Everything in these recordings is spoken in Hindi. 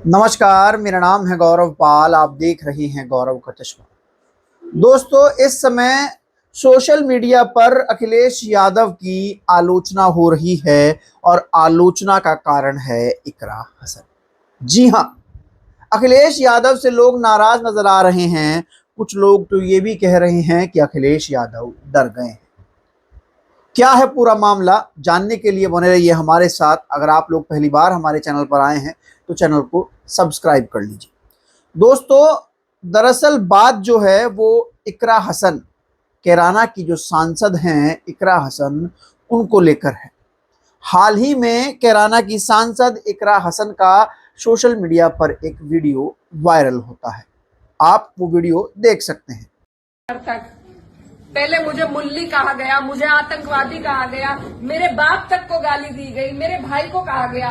नमस्कार, मेरा नाम है गौरव पाल। आप देख रहे हैं गौरव का चश्मा। दोस्तों, इस समय सोशल मीडिया पर अखिलेश यादव की आलोचना हो रही है और आलोचना का कारण है इकरा हसन। जी हाँ, अखिलेश यादव से लोग नाराज नजर आ रहे हैं। कुछ लोग तो ये भी कह रहे हैं कि अखिलेश यादव डर गए हैं। क्या है पूरा मामला, जानने के लिए बने रहिए हमारे साथ। अगर आप लोग पहली बार हमारे चैनल पर आए हैं तो चैनल को सब्सक्राइब कर लीजिए। दोस्तों, दरअसल बात जो है वो इकरा हसन, कैराना की जो सांसद हैं इकरा हसन, उनको लेकर है। हाल ही में कैराना की सांसद इकरा हसन का सोशल मीडिया पर एक वीडियो वायरल होता है। आप वो वीडियो देख सकते हैं। तक पहले मुझे मुल्ली कहा गया, मुझे आतंकवादी कहा गया, मेरे बाप तक को गाली दी गई, मेरे भाई को कहा गया।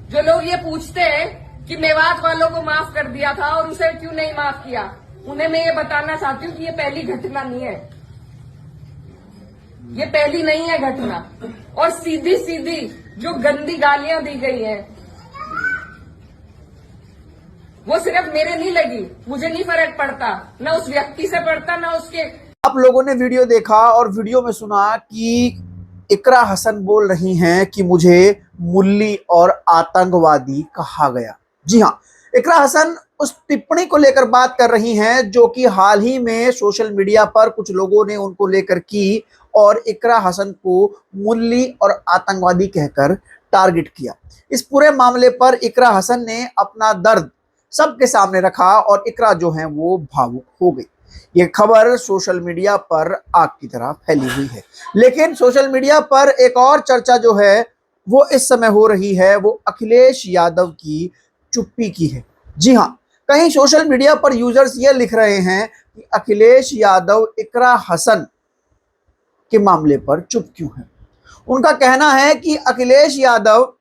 जो लोग ये पूछते हैं कि मेवात वालों को माफ कर दिया था और उसे क्यों नहीं माफ किया, उन्हें मैं ये बताना चाहती हूँ कि ये पहली घटना नहीं है, ये पहली नहीं है घटना। और सीधी सीधी जो गंदी गालियां दी गई है वो सिर्फ मेरे नहीं लगी, मुझे नहीं फर्क पड़ता, न उस व्यक्ति से पड़ता न उसके। आप लोगों ने वीडियो देखा और वीडियो में सुना कि इकरा हसन बोल रही हैं कि मुझे मुल्ली और आतंकवादी कहा गया। जी हाँ, इकरा हसन उस टिप्पणी को लेकर बात कर रही हैं जो कि हाल ही में सोशल मीडिया पर कुछ लोगों ने उनको लेकर की और इकरा हसन को मुल्ली और आतंकवादी कहकर टारगेट किया। इस पूरे मामले पर इकरा हसन ने अपना दर्द सबके सामने रखा और इकरा जो है वो भावुक हो गई। ये खबर सोशल मीडिया पर आग की तरह फैली हुई है। लेकिन सोशल मीडिया पर एक और चर्चा जो है वो इस समय हो रही है, वो अखिलेश यादव की चुप्पी की है। जी हाँ, कहीं सोशल मीडिया पर यूजर्स ये लिख रहे हैं कि अखिलेश यादव इकरा हसन के मामले पर चुप क्यों है। उनका कहना है कि अखिलेश यादव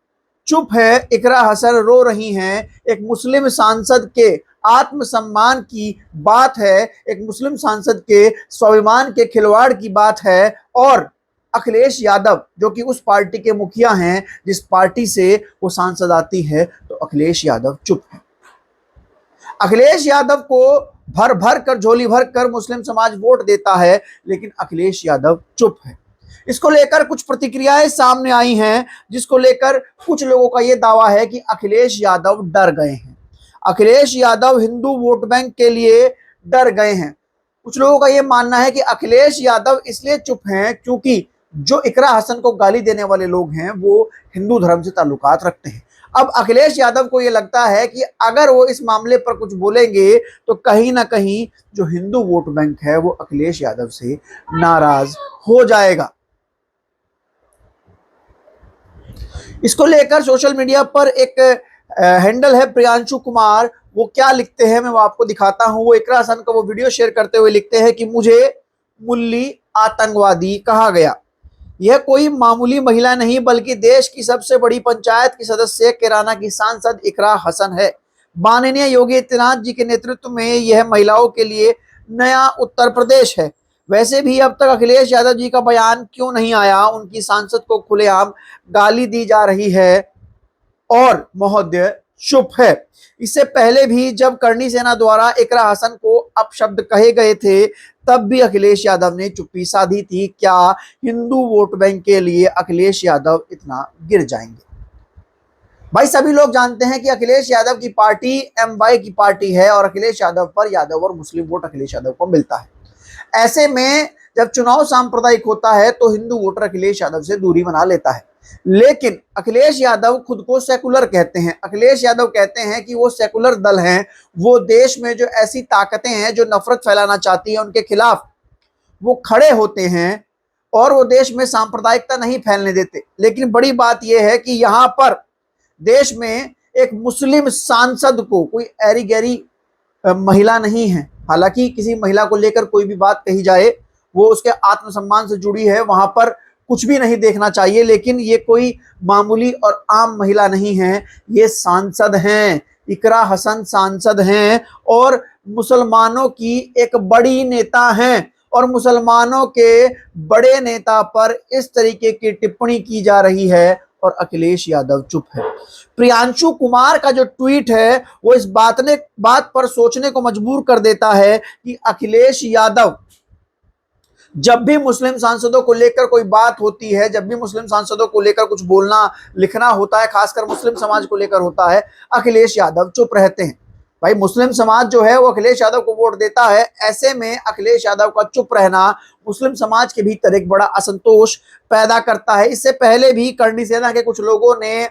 चुप है, इकरा हसन रो रही हैं। एक मुस्लिम सांसद के आत्मसम्मान की बात है, एक मुस्लिम सांसद के स्वाभिमान के खिलवाड़ की बात है। और अखिलेश यादव जो कि उस पार्टी के मुखिया हैं जिस पार्टी से वो सांसद आती है, तो अखिलेश यादव चुप है। अखिलेश यादव को भर भर कर, झोली भर कर मुस्लिम समाज वोट देता है, लेकिन अखिलेश यादव चुप है। इसको लेकर कुछ प्रतिक्रियाएं सामने आई हैं, जिसको लेकर कुछ लोगों का यह दावा है कि अखिलेश यादव डर गए हैं, अखिलेश यादव हिंदू वोट बैंक के लिए डर गए हैं। कुछ लोगों का यह मानना है कि अखिलेश यादव इसलिए चुप हैं क्योंकि जो इकरा हसन को गाली देने वाले लोग हैं वो हिंदू धर्म से ताल्लुकात रखते हैं। अब अखिलेश यादव को यह लगता है कि अगर वो इस मामले पर कुछ बोलेंगे तो कहीं ना कहीं जो हिंदू वोट बैंक है वो अखिलेश यादव से नाराज हो जाएगा। इसको लेकर सोशल मीडिया पर एक हैंडल है प्रियांशु कुमार, वो क्या लिखते हैं मैं वो आपको दिखाता हूं। वो इकरा हसन का वो वीडियो शेयर करते हुए लिखते हैं कि मुझे मुल्ली आतंकवादी कहा गया। यह कोई मामूली महिला नहीं बल्कि देश की सबसे बड़ी पंचायत की सदस्य कैराना की सांसद इकरा हसन है। माननीय योगी आदित्यनाथ जी के नेतृत्व में यह महिलाओं के लिए नया उत्तर प्रदेश है। वैसे भी अब तक अखिलेश यादव जी का बयान क्यों नहीं आया? उनकी सांसद को खुलेआम गाली दी जा रही है और महोदय चुप है। इससे पहले भी जब करणी सेना द्वारा इकरा हसन को अपशब्द कहे गए थे तब भी अखिलेश यादव ने चुप्पी साधी थी। क्या हिंदू वोट बैंक के लिए अखिलेश यादव इतना गिर जाएंगे? भाई, सभी लोग जानते हैं कि अखिलेश यादव की पार्टी MY की पार्टी है और अखिलेश यादव पर यादव और मुस्लिम वोट अखिलेश यादव को मिलता है। ऐसे में जब चुनाव सांप्रदायिक होता है तो हिंदू वोटर अखिलेश यादव से दूरी बना लेता है। लेकिन अखिलेश यादव खुद को सेकुलर कहते हैं। अखिलेश यादव कहते हैं कि वो सेकुलर दल हैं, वो देश में जो ऐसी ताकतें हैं जो नफरत फैलाना चाहती हैं उनके खिलाफ वो खड़े होते हैं और वो देश में सांप्रदायिकता नहीं फैलने देते। लेकिन बड़ी बात यह है कि यहाँ पर देश में एक मुस्लिम सांसद को कोई ऐरी गैरी महिला नहीं है। हालांकि किसी महिला को लेकर कोई भी बात कही जाए वो उसके आत्मसम्मान से जुड़ी है, वहां पर कुछ भी नहीं देखना चाहिए। लेकिन ये कोई मामूली और आम महिला नहीं है, ये सांसद हैं, इकरा हसन सांसद हैं और मुसलमानों की एक बड़ी नेता हैं। और मुसलमानों के बड़े नेता पर इस तरीके की टिप्पणी की जा रही है और अखिलेश यादव चुप है। प्रियांशु कुमार का जो ट्वीट है वो इस बात पर सोचने को मजबूर कर देता है कि अखिलेश यादव जब भी मुस्लिम सांसदों को लेकर कोई बात होती है, जब भी मुस्लिम सांसदों को लेकर कुछ बोलना लिखना होता है, खासकर मुस्लिम समाज को लेकर होता है, अखिलेश यादव चुप रहते हैं। भाई मुस्लिम समाज जो है वो अखिलेश यादव को वोट देता है, ऐसे में अखिलेश यादव का चुप रहना मुस्लिम समाज के भीतर एक बड़ा असंतोष पैदा करता है। इससे पहले भी करणी सेना के कुछ लोगों ने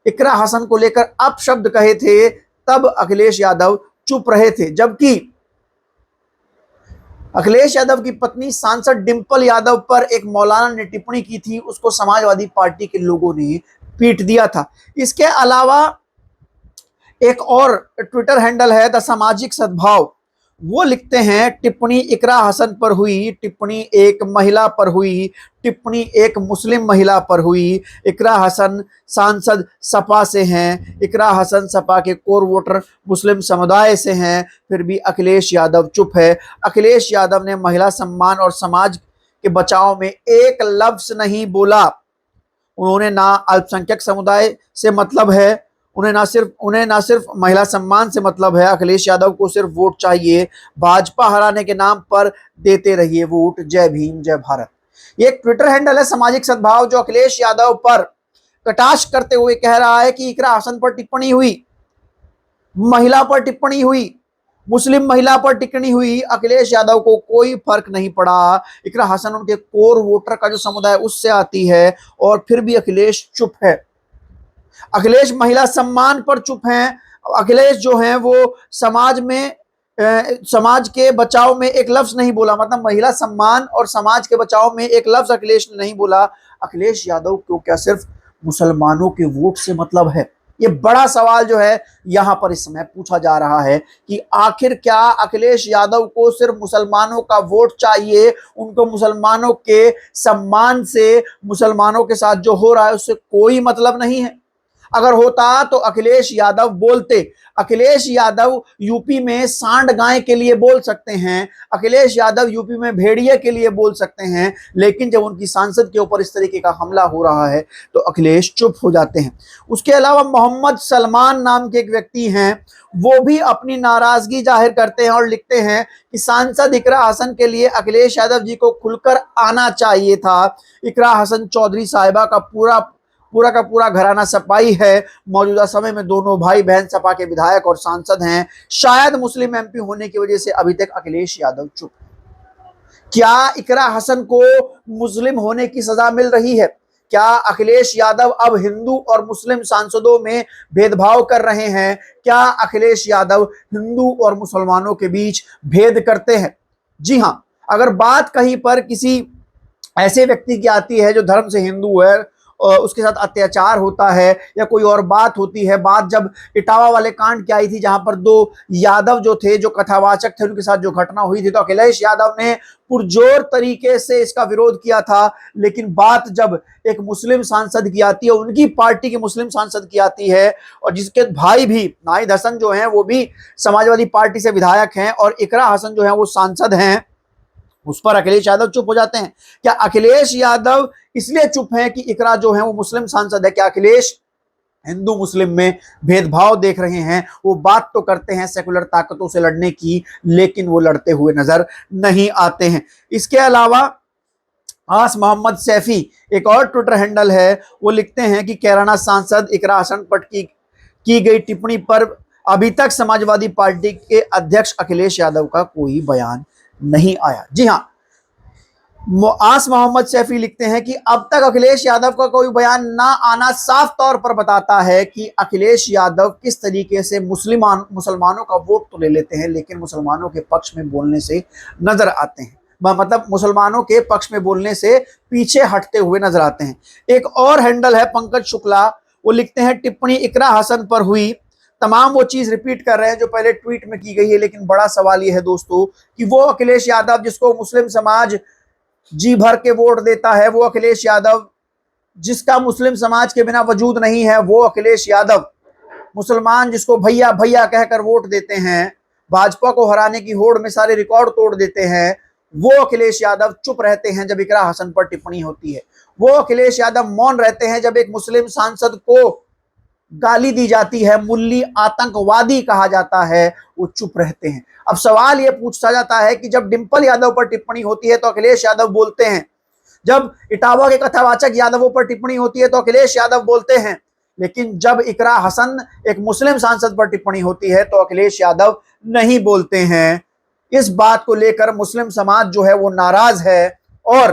इकरा हसन को लेकर अपशब्द कहे थे, तब अखिलेश यादव चुप रहे थे। जबकि अखिलेश यादव की पत्नी सांसद डिंपल यादव पर एक मौलाना ने टिप्पणी की थी, उसको समाजवादी पार्टी के लोगों ने पीट दिया था। इसके अलावा एक और ट्विटर हैंडल है द सामाजिक सद्भाव, वो लिखते हैं टिप्पणी इकरा हसन पर हुई, टिप्पणी एक महिला पर हुई, टिप्पणी एक मुस्लिम महिला पर हुई। इकरा हसन सांसद सपा से हैं, इकरा हसन सपा के कोर वोटर मुस्लिम समुदाय से हैं, फिर भी अखिलेश यादव चुप है। अखिलेश यादव ने महिला सम्मान और समाज के बचाव में एक लफ्ज नहीं बोला। उन्होंने ना अल्पसंख्यक समुदाय से मतलब है, उन्हें ना सिर्फ महिला सम्मान से मतलब है। अखिलेश यादव को सिर्फ वोट चाहिए, भाजपा हराने के नाम पर देते रहिए वोट। जय भीम जय भारत। ये एक ट्विटर हैंडल है सामाजिक सद्भाव, जो अखिलेश यादव पर कटाक्ष करते हुए कह रहा है कि इकरा हसन पर टिप्पणी हुई, महिला पर टिप्पणी हुई, मुस्लिम महिला पर टिप्पणी हुई, अखिलेश यादव को कोई फर्क नहीं पड़ा। इकरा हसन उनके कोर वोटर का जो समुदाय उससे आती है, और फिर भी अखिलेश चुप है। अखिलेश महिला सम्मान पर चुप हैं। अखिलेश जो हैं वो समाज के बचाव में एक लफ्ज नहीं बोला, मतलब महिला सम्मान और समाज के बचाव में एक लफ्ज अखिलेश ने नहीं बोला। अखिलेश यादव को क्या सिर्फ मुसलमानों के वोट से मतलब है? ये बड़ा सवाल जो है यहां पर इस समय पूछा जा रहा है कि आखिर क्या अखिलेश यादव को सिर्फ मुसलमानों का वोट चाहिए, उनको मुसलमानों के सम्मान से, मुसलमानों के साथ जो हो रहा है उससे कोई मतलब नहीं है? अगर होता तो अखिलेश यादव बोलते। अखिलेश यादव यूपी में सांड गाय के लिए बोल सकते हैं, अखिलेश यादव यूपी में भेड़िए के लिए बोल सकते हैं, लेकिन जब उनकी सांसद के ऊपर इस तरीके का हमला हो रहा है तो अखिलेश चुप हो जाते हैं। उसके अलावा मोहम्मद सलमान नाम के एक व्यक्ति हैं, वो भी अपनी नाराजगी जाहिर करते हैं और लिखते हैं कि सांसद इकरा हसन के लिए अखिलेश यादव जी को खुलकर आना चाहिए था। इकरा हसन चौधरी साहिबा का पूरा घराना सपाई है। मौजूदा समय में दोनों भाई बहन सपा के विधायक और सांसद हैं। शायद मुस्लिम एमपी होने की वजह से अभी तक अखिलेश यादव चुप। क्या इकरा हसन को मुस्लिम होने की सजा मिल रही है? क्या अखिलेश यादव अब हिंदू और मुस्लिम सांसदों में भेदभाव कर रहे हैं? क्या अखिलेश यादव हिंदू और मुसलमानों के बीच भेद करते हैं? जी हां, अगर बात कहीं पर किसी ऐसे व्यक्ति की आती है जो धर्म से हिंदू है, उसके साथ अत्याचार होता है या कोई और बात होती है, बात जब इटावा वाले कांड की आई थी जहां पर दो यादव जो थे, जो कथावाचक थे, उनके साथ जो घटना हुई थी, तो अखिलेश यादव ने पुरजोर तरीके से इसका विरोध किया था। लेकिन बात जब एक मुस्लिम सांसद की आती है, उनकी पार्टी के मुस्लिम सांसद की आती है, और जिसके भाई भी नाहिद हसन जो हैं वो भी समाजवादी पार्टी से विधायक हैं और इकरा हसन जो है वो सांसद हैं, उस पर अखिलेश यादव चुप हो जाते हैं। क्या अखिलेश यादव इसलिए चुप हैं कि इकरा जो है वो मुस्लिम सांसद है? क्या अखिलेश हिंदू मुस्लिम में भेदभाव देख रहे हैं? वो बात तो करते हैं सेकुलर ताकतों से लड़ने की, लेकिन वो लड़ते हुए नजर नहीं आते हैं। इसके अलावा आस मोहम्मद सैफी एक और ट्विटर हैंडल है, वो लिखते हैं कि कैराना सांसद इकरा हसन पर की गई टिप्पणी पर अभी तक समाजवादी पार्टी के अध्यक्ष अखिलेश यादव का कोई बयान नहीं आया। जी हां, आस मोहम्मद सैफी लिखते हैं कि अब तक अखिलेश यादव का कोई बयान ना आना साफ तौर पर बताता है कि अखिलेश यादव किस तरीके से मुसलमानों का वोट तो ले लेते हैं, लेकिन मुसलमानों के पक्ष में बोलने से नजर आते हैं, मतलब मुसलमानों के पक्ष में बोलने से पीछे हटते हुए नजर आते हैं। एक और हैंडल है पंकज शुक्ला, वो लिखते हैं टिप्पणी इकरा हसन पर हुई, तमाम वो चीज रिपीट कर रहे हैं जो पहले ट्वीट में की गई है। लेकिन बड़ा सवाल यह है दोस्तों कि वो अखिलेश यादव जिसको मुस्लिम समाज जी भर के वोट देता है, वो अखिलेश यादव जिसका मुस्लिम समाज के बिना वजूद नहीं है, वो अखिलेश यादव मुसलमान जिसको भैया भैया कहकर वोट देते हैं, भाजपा को हराने की होड़ में सारे रिकॉर्ड तोड़ देते हैं, वो अखिलेश यादव चुप रहते हैं जब इकरा हसन पर टिप्पणी होती है, वो अखिलेश यादव मौन रहते हैं जब एक मुस्लिम सांसद को गाली दी जाती है, मुल्ली आतंकवादी कहा जाता है, वो चुप रहते हैं। अब सवाल यह पूछा जाता है कि जब डिंपल यादव पर टिप्पणी होती है तो अखिलेश यादव बोलते हैं, जब इटावा के कथावाचक यादवों पर टिप्पणी होती है तो अखिलेश यादव बोलते हैं, लेकिन जब इकरा हसन एक मुस्लिम सांसद पर टिप्पणी होती है तो अखिलेश यादव नहीं बोलते हैं। इस बात को लेकर मुस्लिम समाज जो है वो नाराज है और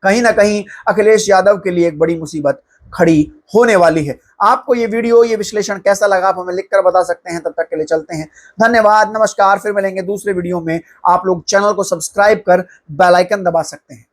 कहीं ना कहीं अखिलेश यादव के लिए एक बड़ी मुसीबत खड़ी होने वाली है। आपको ये वीडियो, ये विश्लेषण कैसा लगा आप हमें लिखकर बता सकते हैं। तब तक के लिए चलते हैं, धन्यवाद, नमस्कार। फिर मिलेंगे दूसरे वीडियो में। आप लोग चैनल को सब्सक्राइब कर बेल आइकन दबा सकते हैं।